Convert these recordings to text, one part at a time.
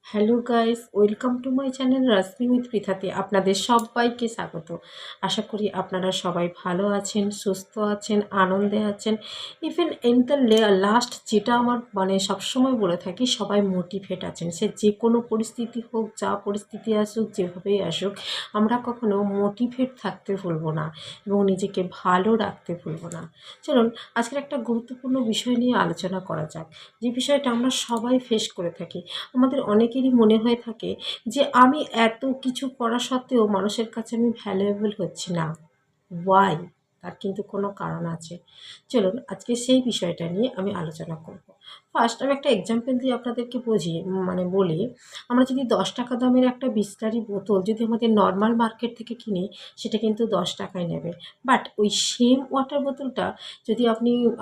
Hello guys, welcome to my channel Rashmi with পৃথাতে আপনাদের সবাইকে স্বাগত। আশা করি আপনারা সবাই ভালো আছেন, সুস্থ আছেন, আনন্দে আছেন। ইভেন ইন দ্য লাস্ট যেটা আমার সবসময় বলে থাকি, সবাই মোটিভেট আছেন। সে যে কোনো পরিস্থিতি হোক, যা পরিস্থিতি আসুক, যেভাবেই আসুক, আমরা কখনো মোটিভেট থাকতে ভুলবো না এবং নিজেকে ভালো রাখতে ভুলবো না। চলুন আজকের একটা গুরুত্বপূর্ণ বিষয় নিয়ে আলোচনা করা যাক, যে বিষয়টা আমরা সবাই ফেস করে থাকি। আমাদের অনেকেরই মনে হয়ে থাকে যে আমি এত কিছু করা সত্ত্বেও মানুষের কাছে আমি ভ্যালুয়েবল হচ্ছি না। ওয়াই? তার কিন্তু কোনো কারণ আছে। চলুন আজকে সেই বিষয়টা নিয়ে আমি আলোচনা করব। ফার্স্ট আমি একটা এক্সাম্পল দিয়ে আপনাদেরকে বুঝিয়ে বলি। আমরা যদি ৳১০ দামের একটা বিসলারি বোতল যদি আমাদের নরমাল মার্কেট থেকে কিনি, সেটা কিন্তু ৳১০ নেবে। বাট ওই সেম ওয়াটার বোতলটা যদি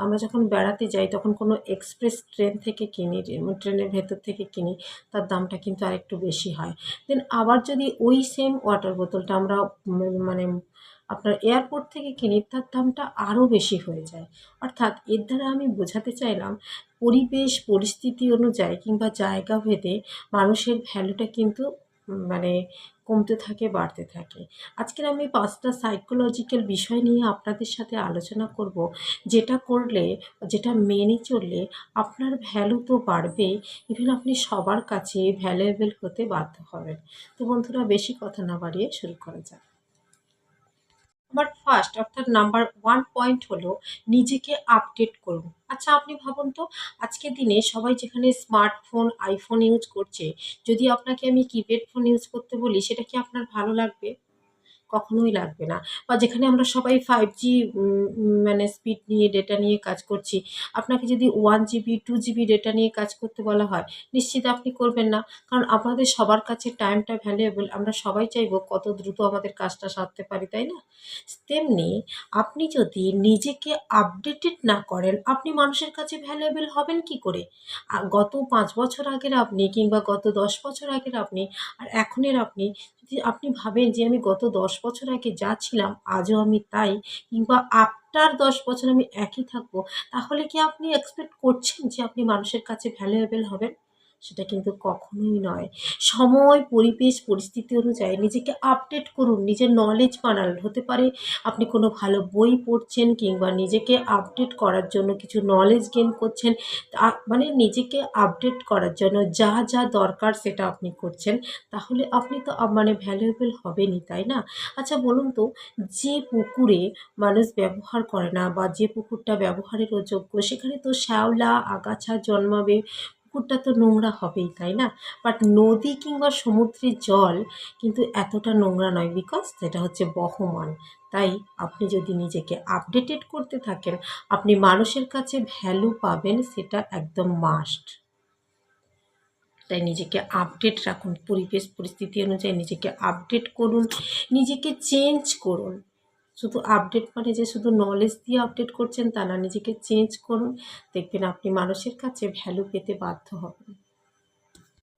আমরা যখন বেড়াতে যাই তখন কোনো এক্সপ্রেস ট্রেন থেকে কিনি, ট্রেনের ভেতর থেকে কিনি, তার দামটা কিন্তু আরেকটু বেশি হয়। দেন আবার যদি ওই সেম ওয়াটার বোতলটা আমরা মানে আপনার এয়ারপোর্ট থেকে কিনি, তার দামটা আরও বেশি হয়ে যায়। অর্থাৎ এর দ্বারা আমি বোঝাতে চাইলাম, পরিবেশ পরিস্থিতি অনুযায়ী কিংবা জায়গা ভেদে মানুষের ভ্যালুটা কিন্তু মানে কমতে থাকে, বাড়তে থাকে। আজকের আমি ৫টা সাইকোলজিক্যাল বিষয় নিয়ে আপনাদের সাথে আলোচনা করব, যেটা করলে, যেটা মেনে চললে আপনার ভ্যালু তো বাড়বেই, ইভেন আপনি সবার কাছে ভ্যালুয়েবল হতে বাধ্য হবেন। তো বন্ধুরা, বেশি কথা না বাড়িয়ে শুরু করা যাক। আমার ফার্স্ট অর্থাৎ নাম্বার 1 পয়েন্ট হলো নিজেকে আপডেট করুন। আচ্ছা আপনি ভাবুন তো, আজকের দিনে সবাই যেখানে স্মার্টফোন, আইফোন ইউজ করছে, যদি আপনাকে আমি কিপ্যাড ফোন ইউজ করতে বলি, সেটা কি আপনার ভালো লাগবে? কখনোই লাগবে না। বা যেখানে আমরা সবাই 5G স্পিড নিয়ে, ডেটা নিয়ে কাজ করছি, আপনাকে যদি 1 জিবি, 2 জিবি ডেটা নিয়ে কাজ করতে বলা হয়, নিশ্চিত আপনি করবেন না। কারণ আমাদের সবার কাছে টাইমটা ভ্যালুয়েবল। আমরা সবাই চাইবো কত দ্রুত আমাদের কাজটা সারতে পারি, তাই না? তেমনি আপনি যদি নিজেকে আপডেটেড না করেন, আপনি মানুষের কাছে ভ্যালুয়েবল হবেন কি করে? গত ৫ বছর আগের আপনি কিংবা গত ১০ বছর আগের আপনি আর এখনের আপনি, যদি আপনি ভাবেন যে আমি গত ১০ বছর আগে যা ছিলাম আজও আমি তাই, কিংবা আফটার ১০ বছর আমি একই থাকবো, তাহলে কি আপনি এক্সপেক্ট করছেন যে আপনি মানুষের কাছে ভ্যালুয়েবল হবেন? সেটা কিন্তু কখনোই নয়। সময়, পরিবেশ, পরিস্থিতি অনুযায়ী নিজেকে আপডেট করুন, নিজের নলেজ বানান। হতে পারে আপনি কোনো ভালো বই পড়ছেন কিংবা নিজেকে আপডেট করার জন্য কিছু নলেজ গেইন করছেন। নিজেকে আপডেট করার জন্য যা, যা দরকার সেটা আপনি করছেন। তাহলে আপনি তো ভ্যালুয়েবল হবেনই, তাই না? আচ্ছা বলুন তো, যে পুকুরে মানুষ ব্যবহার করে না বা যে পুকুরটা ব্যবহারের অযোগ্য, সেখানে তো শ্যাওলা, আগাছা জন্মাবে, পুকুরটা তো নোংরা হবেই, তাই না? বাট নদী কিংবা সমুদ্রের জল কিন্তু এতটা নোংরা নয়, বিকজ সেটা হচ্ছে বহমান। তাই আপনি যদি নিজেকে আপডেটেড করতে থাকেন, আপনি মানুষের কাছে ভ্যালু পাবেন, সেটা একদম মাস্ট। তাই নিজেকে আপডেট রাখুন, পরিবেশ পরিস্থিতি অনুযায়ী নিজেকে আপডেট করুন, নিজেকে চেঞ্জ করুন। শুধু আপডেট মানে যে শুধু নলেজ দিয়ে আপডেট করছেন তা না, নিজেকে চেঞ্জ করুন। দেখবেন আপনি মানুষের কাছে ভ্যালু পেতে বাধ্য হবেন।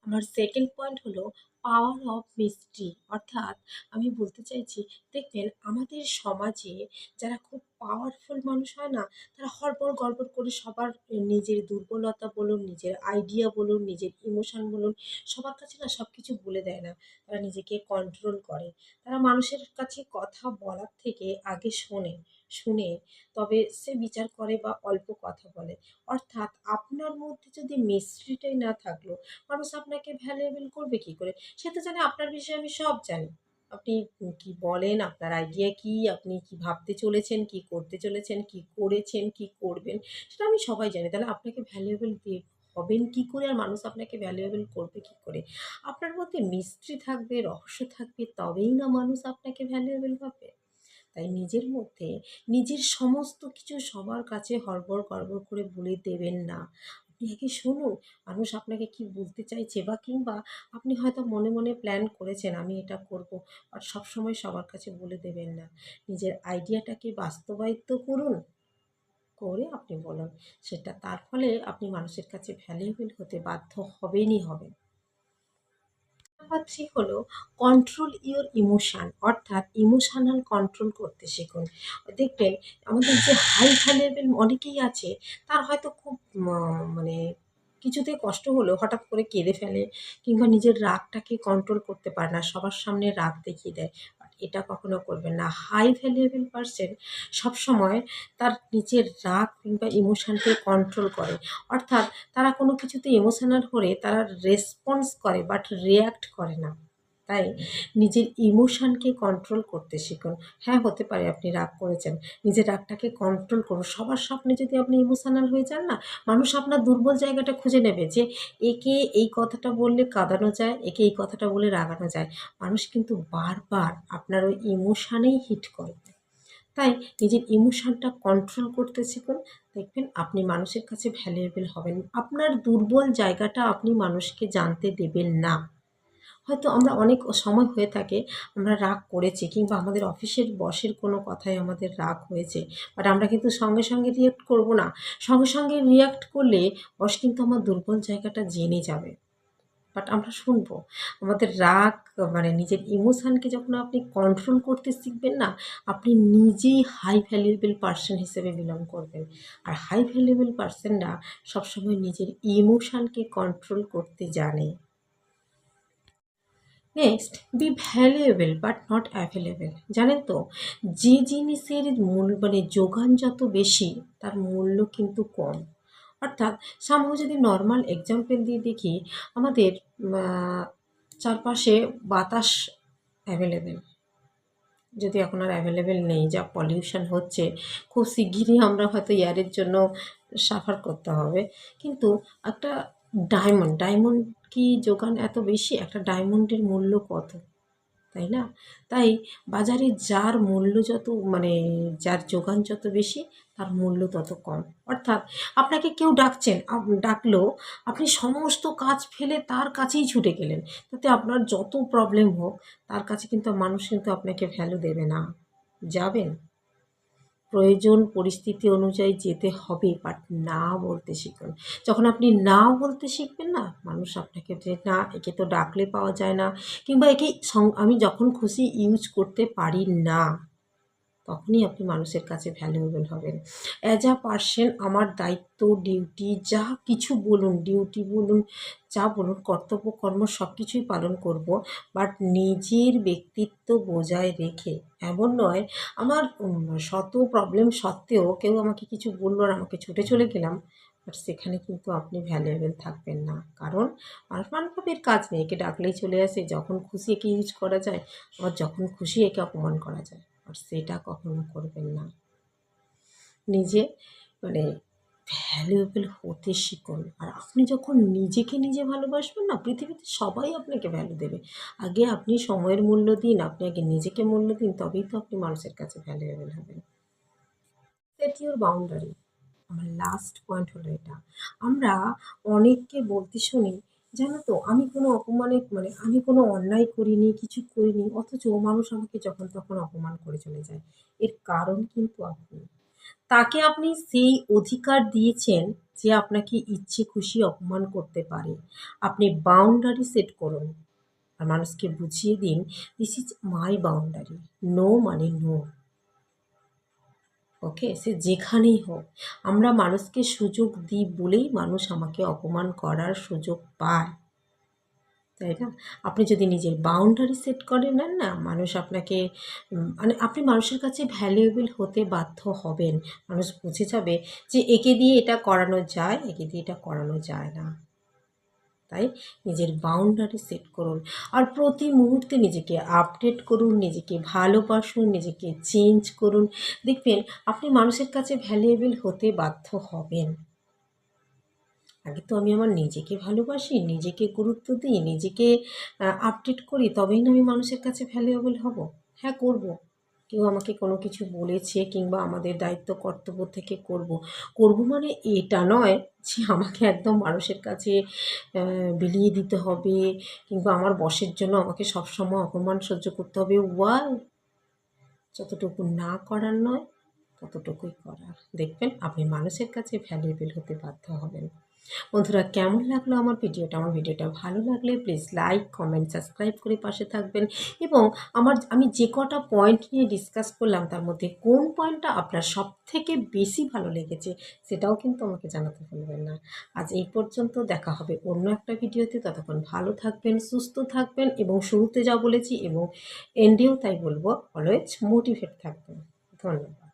আমার সেকেন্ড পয়েন্ট হলো পাওয়ার অফ মিস্ট্রি। অর্থাৎ আমি বলতে চাইছি, দেখবেন আমাদের সমাজে যারা খুব পাওয়ারফুল মানুষ হয় না, তারা হড়বড় গড়বড় করে সবার নিজের দুর্বলতা বলুন, নিজের আইডিয়া বলুন, নিজের ইমোশন বলুন, সবার কাছে না সব কিছু বলে দেয় না। তারা নিজেকে কন্ট্রোল করে। তারা মানুষের কাছে কথা বলার থেকে আগে শোনে, শুনে তবে সে বিচার করে বা অল্প কথা বলে। অর্থাৎ আপনার মধ্যে যদি মিস্ট্রিটাই না থাকলো, মানুষ আপনাকে ভ্যালুয়েবল করবে কি করে? সে তো জানে আপনার বিষয়ে আমি সব জানি। আপনি কি বলেন, আপনার আইডিয়া কি, আপনি কি ভাবতে চলেছেন, কি করতে চলেছেন, কি করেছেন, কি করবেন, সেটা আমি সবাই জানি। তাহলে আপনাকে ভ্যালুয়েবল হবেন কি করে, আর মানুষ আপনাকে ভ্যালুয়েবল করবে কি করে? আপনার মধ্যে মিস্ট্রি থাকবে, রহস্য থাকবে, তবেই না মানুষ আপনাকে ভ্যালুয়েবল ভাববে। তাই নিজের মধ্যে নিজের সমস্ত কিছু সবার কাছে হড়বড় গড়বড় করে বলে দেবেন না। আপনি আগে শুনুন, মানুষ আপনাকে কি বলতে চাইছে, বা কিংবা আপনি হয়তো মনে মনে প্ল্যান করেছেন আমি এটা করব, আর সবসময় সবার কাছে বলে দেবেন না। নিজের আইডিয়াটাকে বাস্তবায়িত করুন, করে আপনি বলুন। সেটা তার ফলে আপনি মানুষের কাছে ভ্যালুয়েবল হতে বাধ্য হবেনই হবেন। নাম্বার 3 হলো কন্ট্রোল ইওর ইমোশন। অর্থাৎ ইমোশনাল কন্ট্রোল করতে শিখুন। দেখবেন আমাদের যে হাই ভ্যালুয়েবল অনেকেই আছে, তার হয়তো খুব ম মানে কিছুতে কষ্ট হলেও হঠাৎ করে কেঁদে ফেলে, কিংবা নিজের রাগটাকে কন্ট্রোল করতে পারে না, সবার সামনে রাগ দেখিয়ে দেয়। বাট এটা কখনো করবেন না। হাই ভ্যালুয়েবল পারসন সবসময় তার নিজের রাগ কিংবা ইমোশনকে কন্ট্রোল করে। অর্থাৎ তারা কোনো কিছুতে ইমোশনাল হলে তারা রেসপন্স করে বাট রিঅ্যাক্ট করে না। তাই নিজের ইমোশনকে কন্ট্রোল করতে শিখুন। হ্যাঁ, হতে পারে আপনি রাগ করেছেন, নিজের রাগটাকে কন্ট্রোল করুন। সবার সামনে যদি আপনি ইমোশনাল হয়ে যান না, মানুষ আপনার দুর্বল জায়গাটা খুঁজে নেবে যে একে এই কথাটা বললে কাঁদানো যায়, একে এই কথাটা বলে রাগানো যায়। মানুষ কিন্তু বারবার আপনার ওই ইমোশানেই হিট করবে। তাই নিজের ইমোশনটা কন্ট্রোল করতে শিখুন। দেখবেন আপনি মানুষের কাছে ভ্যালুয়েবল হবেন। আপনার দুর্বল জায়গাটা আপনি মানুষকে জানতে দেবেন না। হয়তো আমরা অনেক সময় হয়ে থাকে আমরা রাগ করেছি, কিংবা আমাদের অফিসের বসের কোনো কথায় আমাদের রাগ হয়েছে। বাট আমরা কিন্তু সঙ্গে, সঙ্গে রিঅ্যাক্ট করব না। সঙ্গে, সঙ্গে রিঅ্যাক্ট করলে বস কিন্তু আমার দুর্বল জায়গাটা জেনে যাবে। বাট আমরা শুনবো। আমাদের রাগ মানে নিজের ইমোশনকে যখন আপনি কন্ট্রোল করতে শিখবেন না, আপনি নিজেই হাই ভ্যালুয়েবল পারসন হিসেবে বিলং করবেন। আর হাই ভ্যালুয়েবল পারসনরা সবসময় নিজের ইমোশনকে কন্ট্রোল করতে জানে। Next, be valuable but not available. জানেন তো, যে জিনিসের মানে যোগান যত বেশি, তার মূল্য কিন্তু কম। অর্থাৎ সামহাও যদি নর্মাল এক্সাম্পল দিয়ে দেখি, আমাদের চারপাশে বাতাস অ্যাভেলেবেল, যদি এখন আর অ্যাভেলেবেল নেই, যা পলিউশন হচ্ছে, খুব শিগগিরই আমরা হয়তো এয়ারের জন্য সাফার করতে হবে। কিন্তু একটা ডায়মন্ড কি যোগান এত বেশি? একটা ডায়মন্ডের মূল্য কত, তাই না? তাই বাজারে যার মূল্য যত মানে যার যোগান যত বেশি, তার মূল্য তত কম। অর্থাৎ আপনাকে কেউ ডাকছেন, ডাকলো, আপনি সমস্ত কাজ ফেলে তার কাছেই ছুটে গেলেন। তাতে আপনার যত প্রবলেম হোক, তার কাছে কিন্তু মানুষ কিন্তু আপনাকে ভ্যালু দেবে না। যাবেন, প্রয়োজন পরিস্থিতি অনুযায়ী যেতে হবে, বাট না বলতে শিখুন। যখন আপনি না বলতে শিখবেন না, মানুষ আপনাকে যে না, একে তো ডাকলে পাওয়া যায় না, কিংবা একে আমি যখন খুশি ইউজ করতে পারি না, তখনই আপনি মানুষের কাছে ভ্যালুয়েবল হবেন। অ্যাজ আ পার্সন আমার দায়িত্ব, ডিউটি, যা কিছু বলুন, ডিউটি বলুন, যা বলুন, কর্তব্য, কর্ম সব কিছুই পালন করব। বাট নিজের ব্যক্তিত্ব বজায় রেখে। এমন নয় আমার শত প্রবলেম সত্ত্বেও কেউ আমাকে কিছু বলল আর আমাকে ছুটে চলে গেলাম, বাট সেখানে কিন্তু আপনি ভ্যালুয়েবল থাকবেন না। কারণ মানুষ মানবের কাজ নেই, একে ডাকলেই চলে আসে, যখন খুশি একে ইউজ করা যায়, আবার যখন খুশি একে অপমান করা যায়। আর সেটা কখনো করবেন না। নিজে মানে ভ্যালুয়েবল হতে শিখুন। আর আপনি যখন নিজেকে নিজে ভালোবাসবেন না, পৃথিবীতে সবাই আপনাকে ভ্যালু দেবে। আগে আপনি সময়ের মূল্য দিন, আপনি আগে নিজেকে মূল্য দিন, তবেই তো আপনি মানুষের কাছে ভ্যালুয়েবল হবেন। Set your boundary. আমার লাস্ট পয়েন্ট হলো এটা। আমরা অনেককে বলতে শুনি, জানো তো, আমি কোনো অপমানে আমি কোনো অন্যায় করিনি, কিছু করিনি, অথচ মানুষ আমাকে যখন তখন অপমান করে চলে যায়। এর কারণ কিন্তু আপনি। তাকে আপনি সেই অধিকার দিয়েছেন যে আপনাকে ইচ্ছে খুশি অপমান করতে পারে। আপনি বাউন্ডারি সেট করুন। আর মানুষকে বুঝিয়ে দিন, this is my boundary. No মানে নো। ওকে? সে যেখানেই হোক। আমরা মানুষকে সুযোগ দিই বলেই মানুষ আমাকে অপমান করার সুযোগ পায়। তাই না? আপনি যদি নিজের বাউন্ডারি সেট করে নেন না, মানুষ আপনাকে মানে আপনি মানুষের কাছে ভ্যালুয়েবল হতে বাধ্য হবেন। মানুষ বুঝে যাবে যে একে দিয়ে এটা করানো যায়, একে দিয়ে এটা করানো যায় না। তাই নিজের বাউন্ডারি সেট করুন। আর প্রতি মুহূর্তে নিজেকে আপডেট করুন, নিজেকে ভালোবাসুন, নিজেকে চেঞ্জ করুন। দেখবেন আপনি মানুষের কাছে ভ্যালুয়েবল হতে বাধ্য হবেন। আগে তো আমি আমার নিজেকে ভালোবাসি, নিজেকে গুরুত্ব দিই, নিজেকে আপডেট করি, তবেই না আমি মানুষের কাছে ভ্যালুয়েবল হব। হ্যাঁ, করব। কেউ আমাকে কোনো কিছু বলেছে, কিংবা আমাদের দায়িত্ব কর্তব্য থেকে করব। করব মানে এটা নয় যে আমাকে একদম মানুষের কাছে বিলিয়ে দিতে হবে, কিংবা আমার বসের জন্য আমাকে সবসময় অপমান সহ্য করতে হবে। ওয়াই! যতটুকু না করার নয়, ততটুকুই করার। দেখবেন আপনি মানুষের কাছে ভ্যালুয়েবল হতে বাধ্য হবেন। বন্ধুরা, কেমন লাগলো আমার ভিডিওটা? আমার ভিডিওটা ভালো লাগলে প্লিজ লাইক, কমেন্ট, সাবস্ক্রাইব করে পাশে থাকবেন এবং আমি যে কটা পয়েন্ট নিয়ে ডিসকাস করলাম তার মধ্যে কোন পয়েন্টটা আপনার সবথেকে বেশি ভালো লেগেছে সেটাও কিন্তু আমাকে জানাতে ভুলবেন না। আজ এই পর্যন্ত, দেখা হবে অন্য একটা ভিডিওতে। ততক্ষণ ভালো থাকবেন, সুস্থ থাকবেন এবং শুরুতে যা বলেছি এবং এন্ডেও তাই বলব, অলওয়েজ মোটিভেট থাকবেন। ধন্যবাদ।